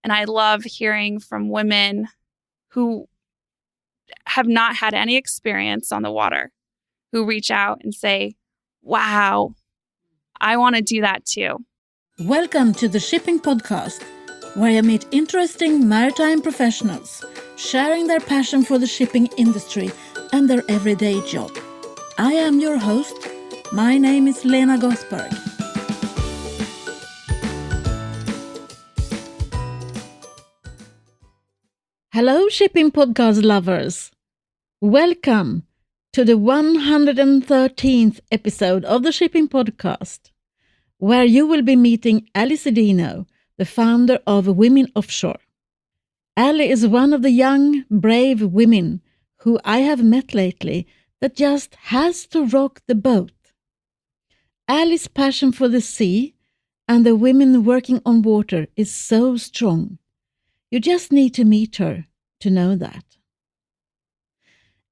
And I love hearing from women who have not had any experience on the water, who reach out and say, wow, I want to do that too. Welcome to the Shipping Podcast, where I meet interesting maritime professionals sharing their passion for the shipping industry and their everyday job. I am your host. My name is Lena Gothberg. Hello, Shipping Podcast lovers. Welcome to the 113th episode of the Shipping Podcast, where you will be meeting Cedeno, the founder of Women Offshore. Ali is one of the young, brave women who I have met lately that just has to rock the boat. Ali's passion for the sea and the women working on water is so strong. You just need to meet her to know that.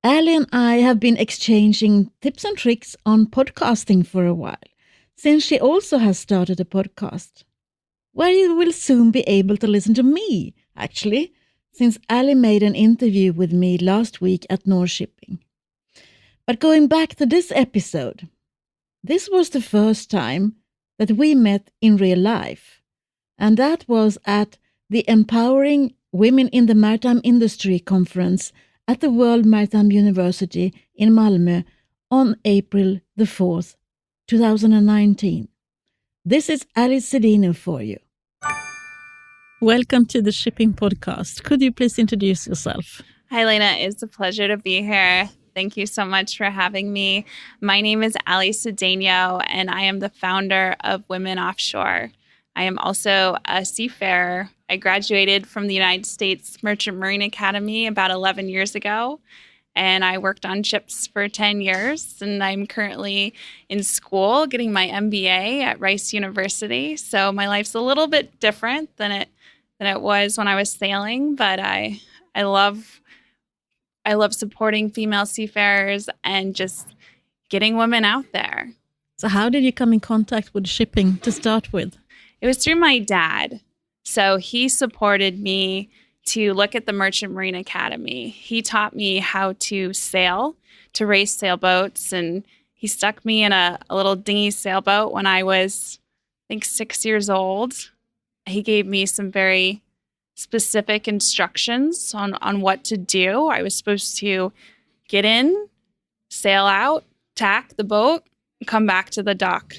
Ali and I have been exchanging tips and tricks on podcasting for a while, since she also has started a podcast, where you will soon be able to listen to me, actually, since Ali made an interview with me last week at North Shipping. But going back to this episode, this was the first time that we met in real life, and that was at the Empowering Women in the Maritime Industry conference at the World Maritime University in Malmö on April the 4th, 2019. This is Cedeno for you. Welcome to the Shipping Podcast. Could you please introduce yourself? Hi, Lena. It's a pleasure to be here. Thank you so much for having me. My name is Cedeno, and I am the founder of Women Offshore. I am also a seafarer. I graduated from the United States Merchant Marine Academy about 11 years ago, and I worked on ships for 10 years, and I'm currently in school getting my MBA at Rice University. So my life's a little bit different than it was when I was sailing, but I love supporting female seafarers and just getting women out there. So how did you come in contact with shipping to start with? It was through my dad. So he supported me to look at the Merchant Marine Academy. He taught me how to sail, to race sailboats, and he stuck me in a little dinghy sailboat when I was, I think, 6 years old. He gave me some very specific instructions on what to do. I was supposed to get in, sail out, tack the boat, and come back to the dock.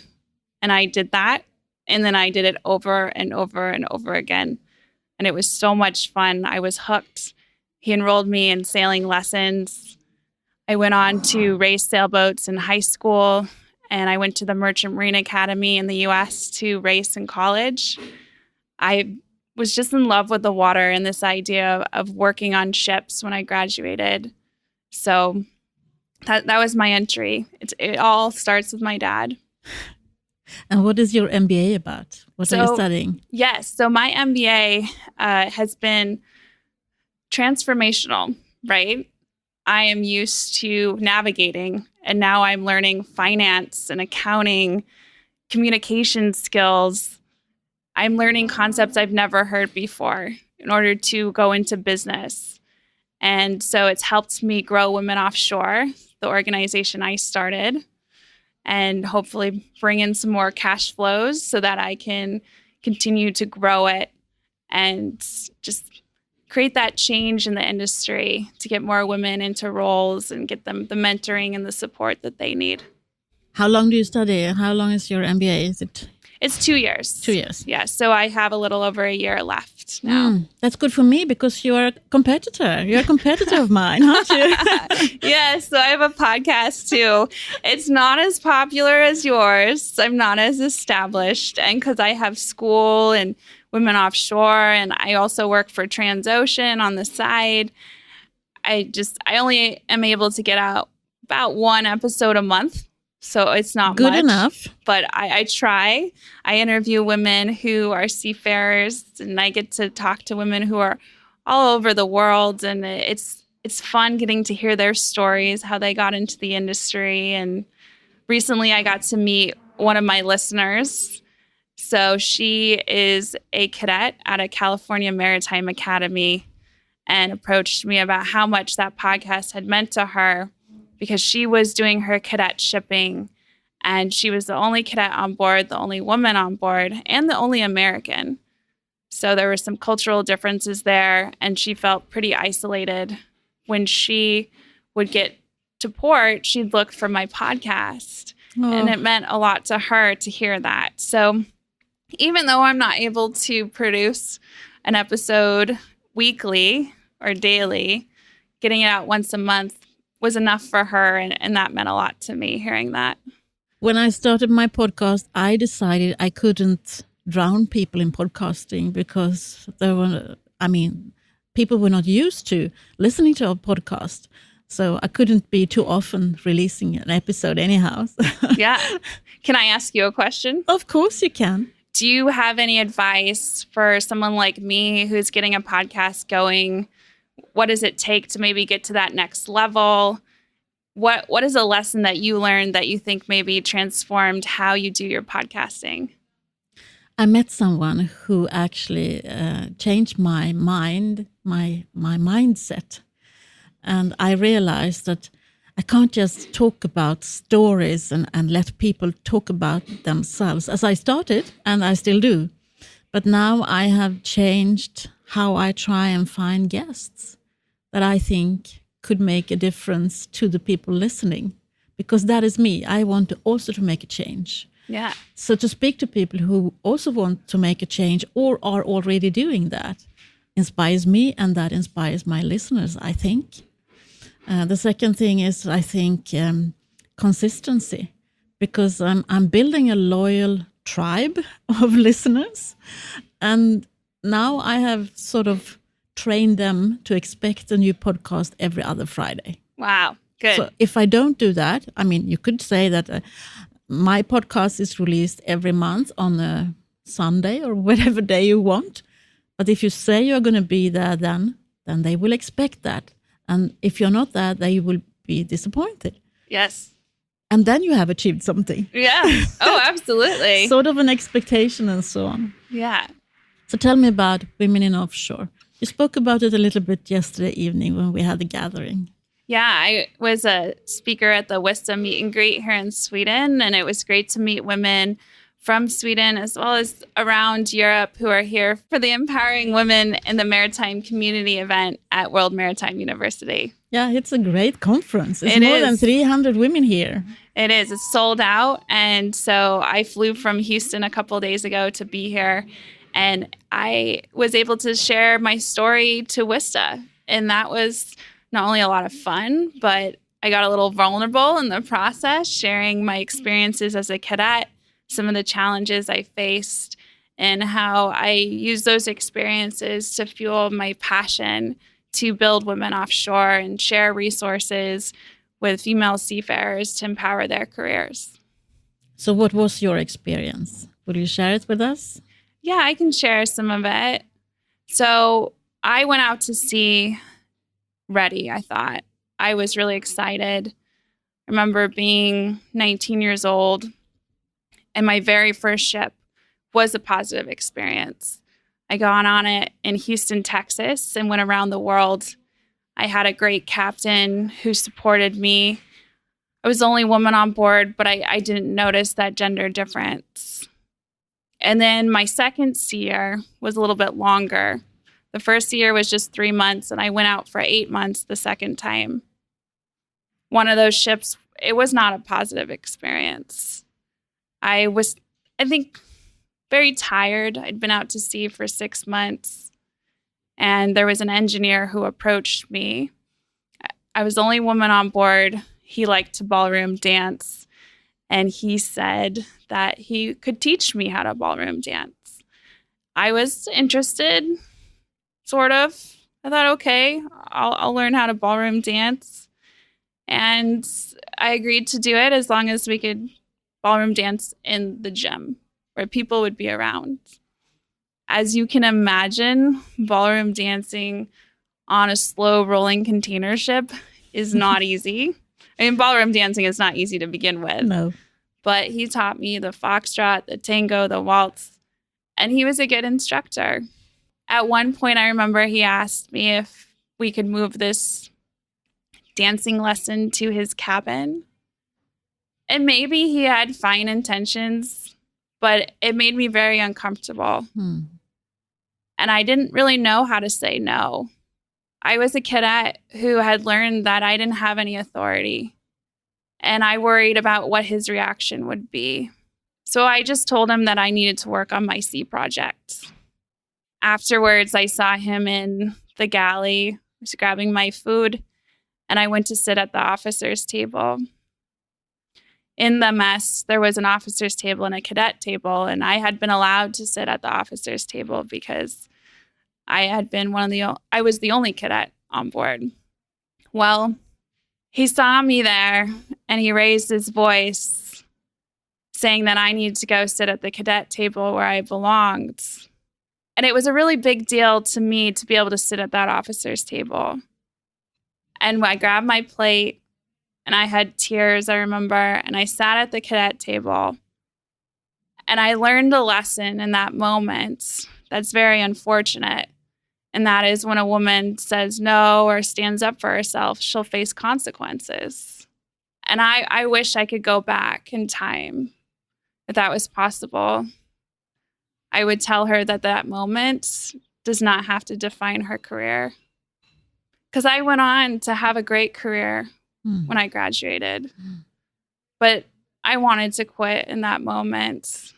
And I did that. And then I did it over and over and over again. And it was so much fun. I was hooked. He enrolled me in sailing lessons. I went on to race sailboats in high school, and I went to the Merchant Marine Academy in the U.S. to race in college. I was just in love with the water and this idea of working on ships when I graduated. So that was my entry. It all starts with my dad. And what is your MBA about? What are you studying? Yes. So my MBA has been transformational, right? I am used to navigating, and now I'm learning finance and accounting, communication skills. I'm learning concepts I've never heard before in order to go into business. And so it's helped me grow Women Offshore, the organization I started, and hopefully bring in some more cash flows so that I can continue to grow it and just create that change in the industry to get more women into roles and get them the mentoring and the support that they need. How long do you study? How long is your MBA? It's 2 years. 2 years. Yeah, so I have a little over a year left now. That's good for me because you are a competitor. You're a competitor of mine, aren't you? Yeah, so I have a podcast too. It's not as popular as yours. I'm not as established. And because I have school and Women Offshore, and I also work for Transocean on the side, I only am able to get out about one episode a month. So it's not good much, enough. But I try. I interview women who are seafarers, and I get to talk to women who are all over the world. And it's fun getting to hear their stories, how they got into the industry. And recently I got to meet one of my listeners, So she is a cadet at a California Maritime Academy and approached me about how much that podcast had meant to her because she was doing her cadet shipping and she was the only cadet on board, the only woman on board, and the only American. So there were some cultural differences there, and she felt pretty isolated. When she would get to port, she'd look for my podcast, and it meant a lot to her to hear that. So even though I'm not able to produce an episode weekly or daily, getting it out once a month was enough for her, and that meant a lot to me, hearing that. When I started my podcast, I decided I couldn't drown people in podcasting because people were not used to listening to a podcast. So I couldn't be too often releasing an episode anyhow. Yeah. Can I ask you a question? Of course you can. Do you have any advice for someone like me who's getting a podcast going? What does it take to maybe get to that next level? What is a lesson that you learned that you think maybe transformed how you do your podcasting? I met someone who actually changed my mind, my mindset. And I realized that I can't just talk about stories and let people talk about themselves, as I started, and I still do. But now I have changed how I try and find guests that I think could make a difference to the people listening. Because that is me. I want to make a change. Yeah. So to speak to people who also want to make a change or are already doing that inspires me, and that inspires my listeners, I think. The second thing is, I think, consistency, because I'm building a loyal tribe of listeners, and now I have sort of trained them to expect a new podcast every other Friday. Wow, good. So if I don't do that, you could say that my podcast is released every month on a Sunday or whatever day you want. But if you say you're going to be there, then they will expect that. And if you're not there, they will be disappointed. Yes. And then you have achieved something. Yeah. Oh, absolutely. Sort of an expectation and so on. Yeah. So tell me about Women in Offshore. You spoke about it a little bit yesterday evening when we had the gathering. Yeah, I was a speaker at the Wisdom meet and greet here in Sweden, and it was great to meet women from Sweden as well as around Europe who are here for the Empowering Women in the Maritime Community event at World Maritime University. Yeah, it's a great conference. It's more than 300 women here. It is. It's sold out. And so I flew from Houston a couple of days ago to be here, and I was able to share my story to WISTA. And that was not only a lot of fun, but I got a little vulnerable in the process, sharing my experiences as a cadet, some of the challenges I faced, and how I use those experiences to fuel my passion to build Women Offshore and share resources with female seafarers to empower their careers. So what was your experience? Will you share it with us? Yeah, I can share some of it. So I went out to sea ready, I thought. I was really excited. I remember being 19 years old, and my very first ship was a positive experience. I got on it in Houston, Texas, and went around the world. I had a great captain who supported me. I was the only woman on board, but I didn't notice that gender difference. And then my second sea year was a little bit longer. The first year was just 3 months, and I went out for 8 months the second time. One of those ships, it was not a positive experience. I was, I think, very tired. I'd been out to sea for 6 months, and there was an engineer who approached me. I was the only woman on board. He liked to ballroom dance, and he said that he could teach me how to ballroom dance. I was interested, sort of. I thought, okay, I'll learn how to ballroom dance. And I agreed to do it as long as we could ballroom dance in the gym where people would be around. As you can imagine, ballroom dancing on a slow rolling container ship is not easy. I mean, ballroom dancing is not easy to begin with. No. but he taught me the foxtrot, the tango, the waltz, and he was a good instructor. At one point, I remember he asked me if we could move this dancing lesson to his cabin. And maybe he had fine intentions, but it made me very uncomfortable. And I didn't really know how to say no. I was a cadet who had learned that I didn't have any authority, and I worried about what his reaction would be. So I just told him that I needed to work on my sea project. Afterwards, I saw him in the galley, I was grabbing my food, and I went to sit at the officer's table. In the mess, there was an officer's table and a cadet table, and I had been allowed to sit at the officer's table because I was the only cadet on board. Well, he saw me there, and he raised his voice, saying that I needed to go sit at the cadet table where I belonged. And it was a really big deal to me to be able to sit at that officer's table. And I grabbed my plate, and I had tears, I remember, and I sat at the cadet table. And I learned a lesson in that moment that's very unfortunate. And that is when a woman says no or stands up for herself, she'll face consequences. And I wish I could go back in time, if that was possible. I would tell her that that moment does not have to define her career. Because I went on to have a great career when I graduated. But I wanted to quit in that moment.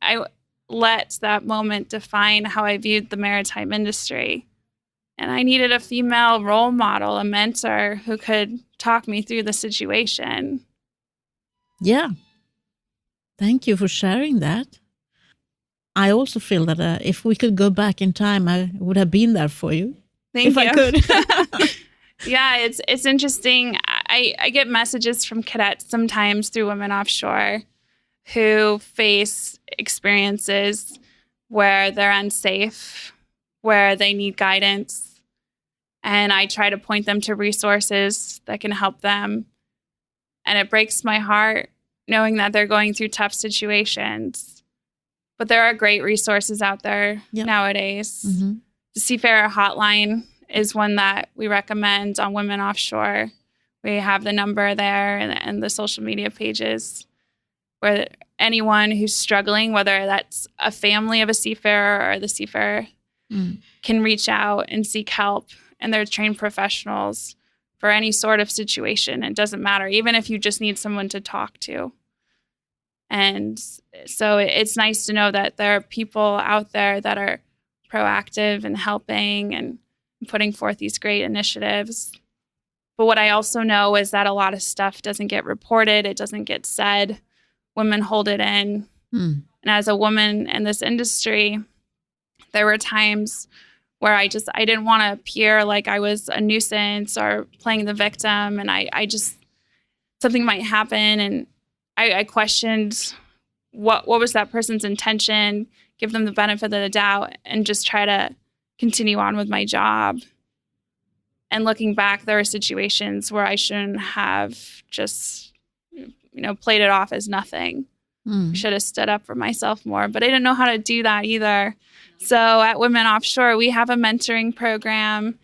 I let that moment define how I viewed the maritime industry. And I needed a female role model, a mentor who could talk me through the situation. Yeah. Thank you for sharing that. I also feel that if we could go back in time, I would have been there for you. Thank you. I could. Yeah, it's interesting. I get messages from cadets sometimes through Women Offshore who face experiences where they're unsafe, where they need guidance. And I try to point them to resources that can help them. And it breaks my heart knowing that they're going through tough situations. But there are great resources out there nowadays. The Seafarer Hotline is one that we recommend on Women Offshore. We have the number there and the social media pages where anyone who's struggling, whether that's a family of a seafarer or the seafarer, can reach out and seek help. And they're trained professionals for any sort of situation. It doesn't matter, even if you just need someone to talk to. And so it's nice to know that there are people out there that are proactive and helping and putting forth these great initiatives. But what I also know is that a lot of stuff doesn't get reported. It doesn't get said. Women hold it in. And as a woman in this industry, there were times where I didn't want to appear like I was a nuisance or playing the victim. And I just, something might happen. And I questioned what was that person's intention, give them the benefit of the doubt, and just try to continue on with my job. And looking back, there were situations where I shouldn't have just, played it off as nothing. I should have stood up for myself more, but I didn't know how to do that either. So at Women Offshore, we have a mentoring program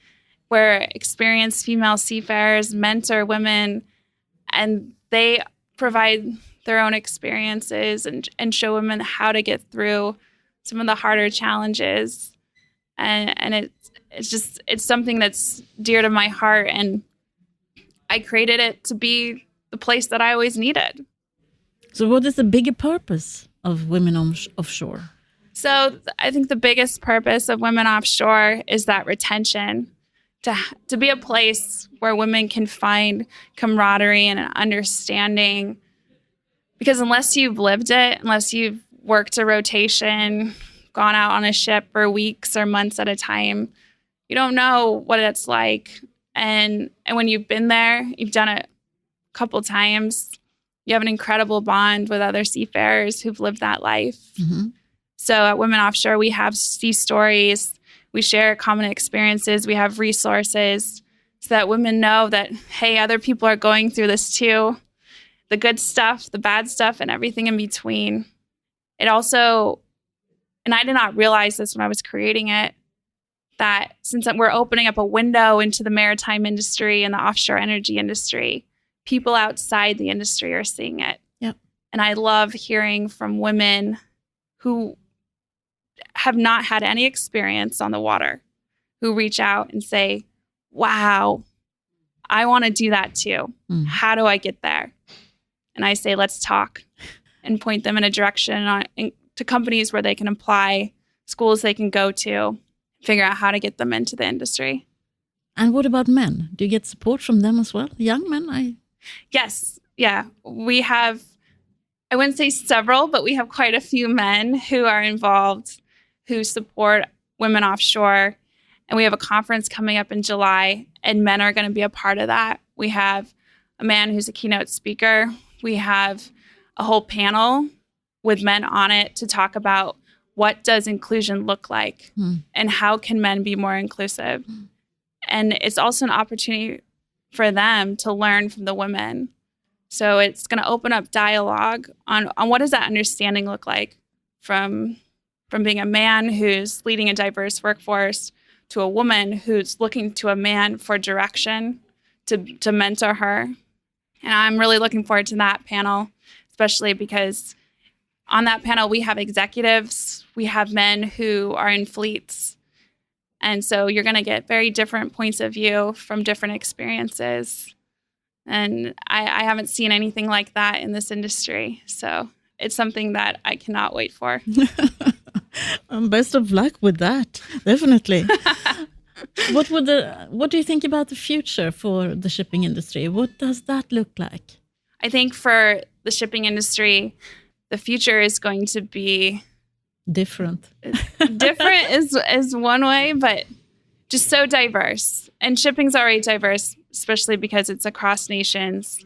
where experienced female seafarers mentor women, and they provide their own experiences and show women how to get through some of the harder challenges. And it's something that's dear to my heart, and I created it to be the place that I always needed. So what is the bigger purpose of Women Offshore? So I think the biggest purpose of Women Offshore is that retention, to be a place where women can find camaraderie and an understanding. Because unless you've lived it, unless you've worked a rotation, gone out on a ship for weeks or months at a time, you don't know what it's like. And when you've been there, you've done it a couple times, you have an incredible bond with other seafarers who've lived that life. So at Women Offshore, we have sea stories, we share common experiences, we have resources so that women know that, hey, other people are going through this too. the good stuff, the bad stuff, and everything in between. It also, and I did not realize this when I was creating it, that since we're opening up a window into the maritime industry and the offshore energy industry, people outside the industry are seeing it. Yep. And I love hearing from women who have not had any experience on the water, who reach out and say, wow, I want to do that too. How do I get there? And I say, let's talk, and point them in a direction to companies where they can apply, schools they can go to, figure out how to get them into the industry. And what about men? Do you get support from them as well? Young men? Yes. Yeah. We have, I wouldn't say several, but we have quite a few men who are involved, who support Women Offshore. And we have a conference coming up in July, and men are going to be a part of that. We have a man who's a keynote speaker. We have a whole panel with men on it to talk about what does inclusion look like and how can men be more inclusive. And it's also an opportunity for them to learn from the women. So it's going to open up dialogue on what does that understanding look like from being a man who's leading a diverse workforce to a woman who's looking to a man for direction to mentor her. And I'm really looking forward to that panel, especially because on that panel, we have executives, we have men who are in fleets. And so you're going to get very different points of view from different experiences. And I haven't seen anything like that in this industry. So it's something that I cannot wait for. Best of luck with that, definitely. What do you think about the future for the shipping industry? What does that look like? I think for the shipping industry, the future is going to be different. Different is one way, but just so diverse. And shipping's already diverse, especially because it's across nations.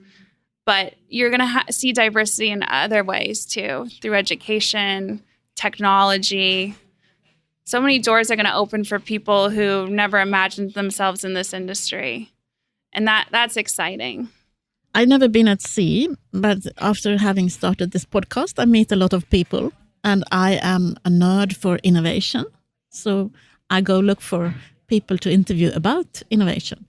But you're going to see diversity in other ways too, through education, technology. So many doors are going to open for people who never imagined themselves in this industry. And that's exciting. I've never been at sea, but after having started this podcast, I meet a lot of people, and I am a nerd for innovation. So I go look for people to interview about innovation.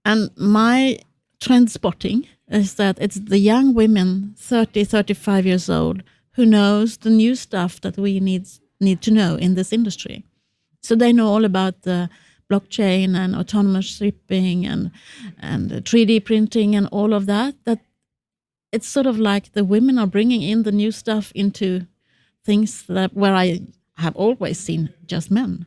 And my trend spotting is that it's the young women, 30, 35 years old, who knows the new stuff that we need to know in this industry. So they know all about the blockchain and autonomous shipping and 3D printing and all of that. That it's sort of like the women are bringing in the new stuff into things where I have always seen just men.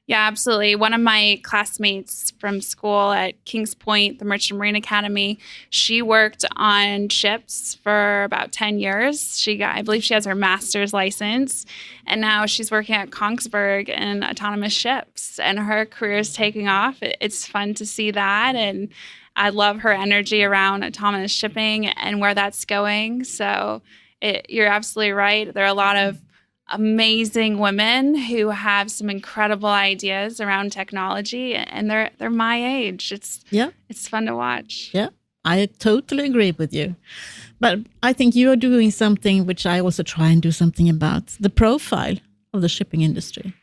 Yeah, absolutely. One of my classmates from school at Kings Point, the Merchant Marine Academy, she worked on ships for about 10 years. I believe she has her master's license, and now she's working at Kongsberg in autonomous ships, and her career is taking off. It's fun to see that, and I love her energy around autonomous shipping and where that's going. So you're absolutely right. There are a lot of amazing women who have some incredible ideas around technology, and they're my age. It's fun to watch. Yeah, I totally agree with you. But I think you are doing something which I also try and do something about, the profile of the shipping industry.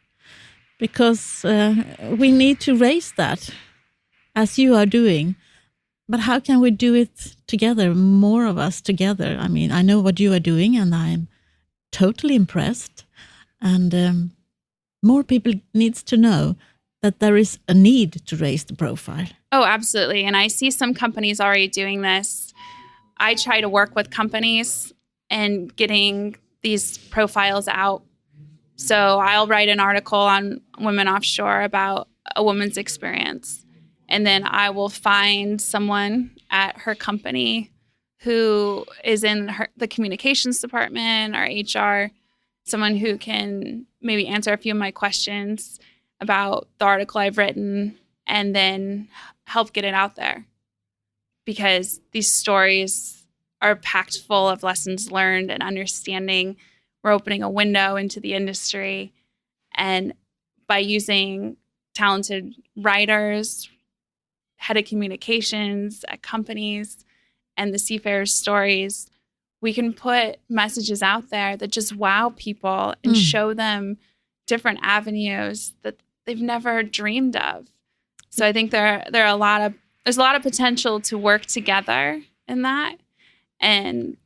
Because we need to raise that, as you are doing. But how can we do it together, more of us together? I mean, I know what you are doing, and I'm totally impressed, and more people needs to know that there is a need to raise the profile. Oh, absolutely. And I see some companies already doing this. I try to work with companies and getting these profiles out. So I'll write an article on Women Offshore about a woman's experience, and then I will find someone at her company who is in the communications department or HR, someone who can maybe answer a few of my questions about the article I've written, and then help get it out there. Because these stories are packed full of lessons learned and understanding. We're opening a window into the industry. And by using talented writers, head of communications at companies, and the seafarers' stories, we can put messages out there that just wow people and show them different avenues that they've never dreamed of. So I think there's a lot of potential to work together in that. And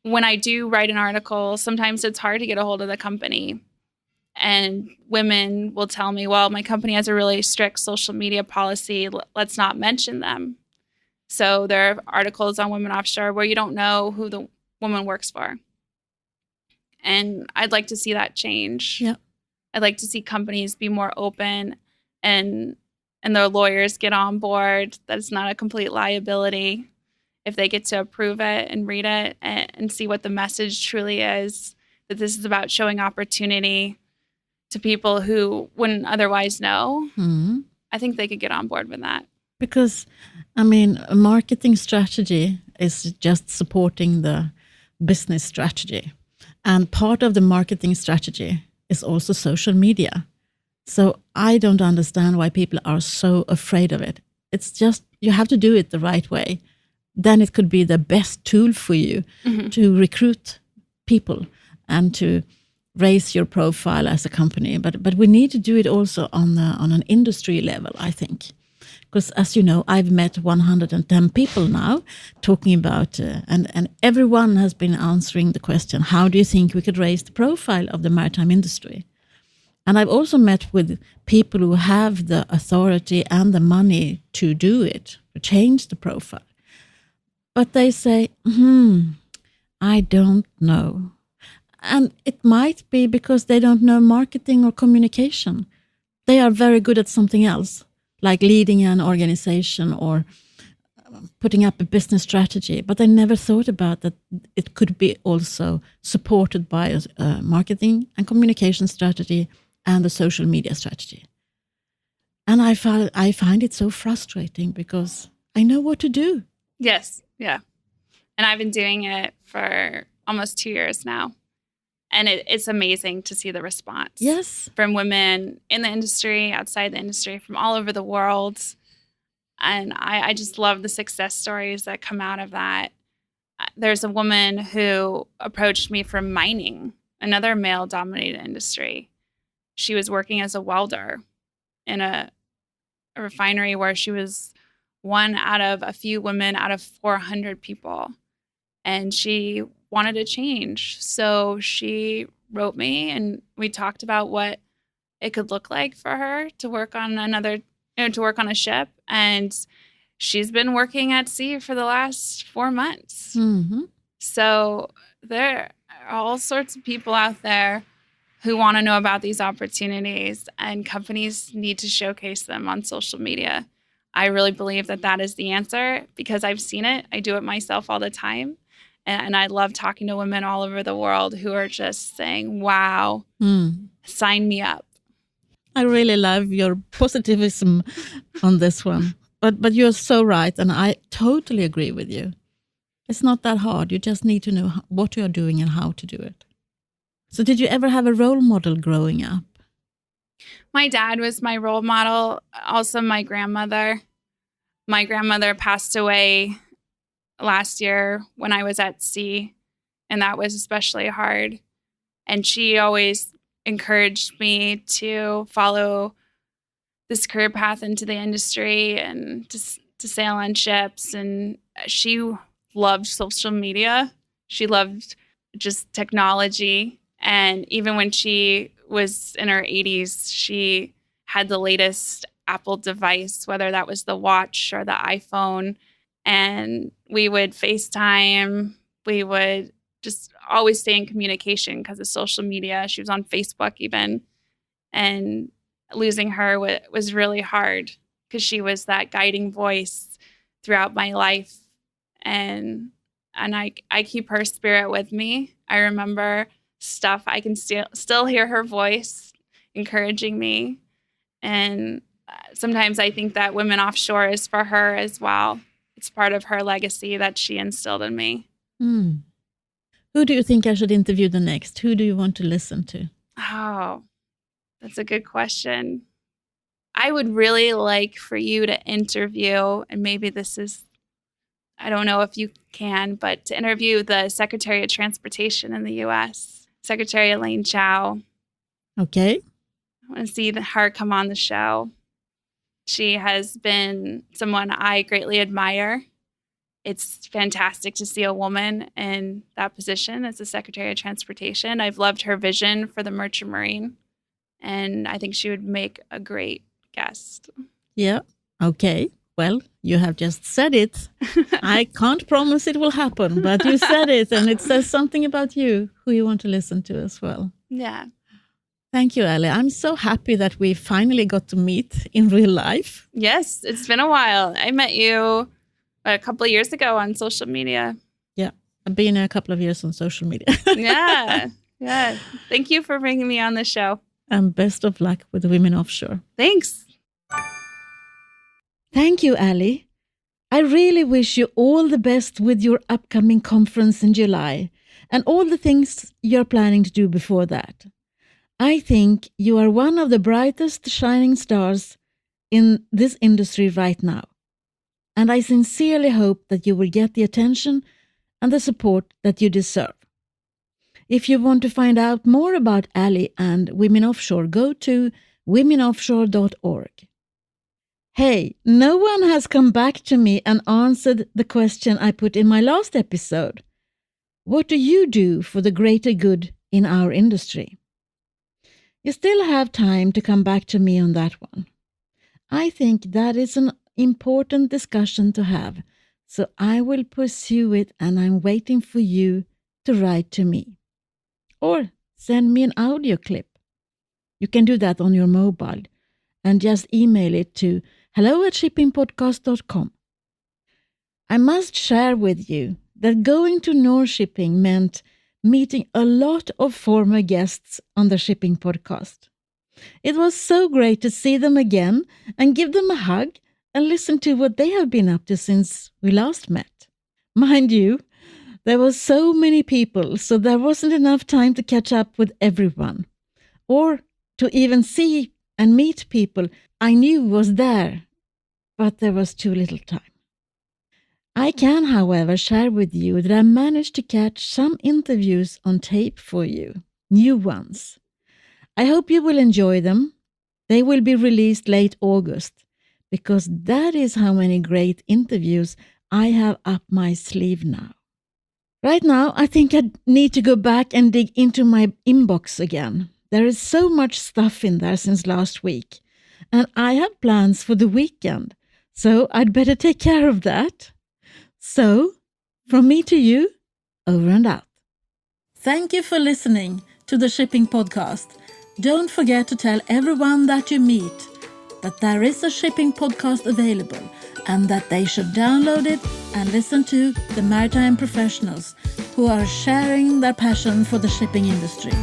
when I do write an article, sometimes it's hard to get a hold of the company. And women will tell me, well, my company has a really strict social media policy. Let's not mention them. So there are articles on Women Offshore where you don't know who the woman works for. And I'd like to see that change. Yeah. I'd like to see companies be more open and their lawyers get on board that it's not a complete liability if they get to approve it and read it and see what the message truly is, that this is about showing opportunity to people who wouldn't otherwise know. I think they could get on board with that. Because, I mean, a marketing strategy is just supporting the business strategy. And part of the marketing strategy is also social media. So I don't understand why people are so afraid of it. It's just, you have to do it the right way. Then it could be the best tool for you to recruit people and to raise your profile as a company. But we need to do it also on an industry level, I think. Because as you know, I've met 110 people now talking about, and everyone has been answering the question, how do you think we could raise the profile of the maritime industry? And I've also met with people who have the authority and the money to do it, to change the profile. But they say, I don't know. And it might be because they don't know marketing or communication. They are very good at something else, like leading an organization or putting up a business strategy. But they never thought about that it could be also supported by a marketing and communication strategy and a social media strategy. And I find it so frustrating because I know what to do. Yes, yeah. And I've been doing it for almost 2 years now. And it's amazing to see the response. Yes. From women in the industry, outside the industry, from all over the world. And I just love the success stories that come out of that. There's a woman who approached me from mining, another male-dominated industry. She was working as a welder in a refinery where she was one out of a few women out of 400 people. And she wanted to change. So she wrote me and we talked about what it could look like for her to work on to work on a ship. And she's been working at sea for the last 4 months. So there are all sorts of people out there who want to know about these opportunities, and companies need to showcase them on social media. I really believe that is the answer because I've seen it. I do it myself all the time. And I love talking to women all over the world who are just saying, wow, sign me up. I really love your positivism on this one. But you're so right, and I totally agree with you. It's not that hard. You just need to know what you're doing and how to do it. So did you ever have a role model growing up? My dad was my role model, also my grandmother. My grandmother passed away last year when I was at sea, and that was especially hard. And she always encouraged me to follow this career path into the industry and to sail on ships. And she loved social media. She loved just technology. And even when she was in her 80s, she had the latest Apple device, whether that was the watch or the iPhone. And we would FaceTime. We would just always stay in communication because of social media. She was on Facebook even. And losing her was really hard because she was that guiding voice throughout my life. And I keep her spirit with me. I remember stuff. I can still hear her voice encouraging me. And sometimes I think that Women Offshore is for her as well. It's part of her legacy that she instilled in me. Who do you think I should interview the next? Who do you want to listen to? Oh, that's a good question. I would really like for you to interview, and maybe this is I don't know if you can, but to interview the Secretary of Transportation in the U.S., Secretary Elaine Chao. Okay. I want to see her come on the show. She has been someone I greatly admire. It's fantastic to see a woman in that position as the Secretary of Transportation. I've loved her vision for the Merchant Marine, and I think she would make a great guest. Yeah. Okay. Well, you have just said it. I can't promise it will happen, but you said it, and it says something about you, who you want to listen to as well. Yeah. Thank you, Ali. I'm so happy that we finally got to meet in real life. Yes, it's been a while. I met you a couple of years ago on social media. Yeah, I've been a couple of years on social media. Yeah. Thank you for bringing me on the show. And best of luck with Women Offshore. Thanks. Thank you, Ali. I really wish you all the best with your upcoming conference in July and all the things you're planning to do before that. I think you are one of the brightest shining stars in this industry right now. And I sincerely hope that you will get the attention and the support that you deserve. If you want to find out more about Ali and Women Offshore, go to womenoffshore.org. Hey, no one has come back to me and answered the question I put in my last episode. What do you do for the greater good in our industry? You still have time to come back to me on that one. I think that is an important discussion to have, so I will pursue it and I'm waiting for you to write to me. Or send me an audio clip. You can do that on your mobile and just email it to hello@shippingpodcast.com. I must share with you that going to Norshipping meant meeting a lot of former guests on the Shipping Podcast. It was so great to see them again and give them a hug and listen to what they have been up to since we last met. Mind you, there were so many people, so there wasn't enough time to catch up with everyone, or to even see and meet people I knew was there, but there was too little time. I can, however, share with you that I managed to catch some interviews on tape for you, new ones. I hope you will enjoy them. They will be released late August, because that is how many great interviews I have up my sleeve now. Right now, I think I need to go back and dig into my inbox again. There is so much stuff in there since last week, and I have plans for the weekend, so I'd better take care of that. So, from me to you, over and out. Thank you for listening to the Shipping Podcast. Don't forget to tell everyone that you meet that there is a Shipping Podcast available and that they should download it and listen to the maritime professionals who are sharing their passion for the shipping industry.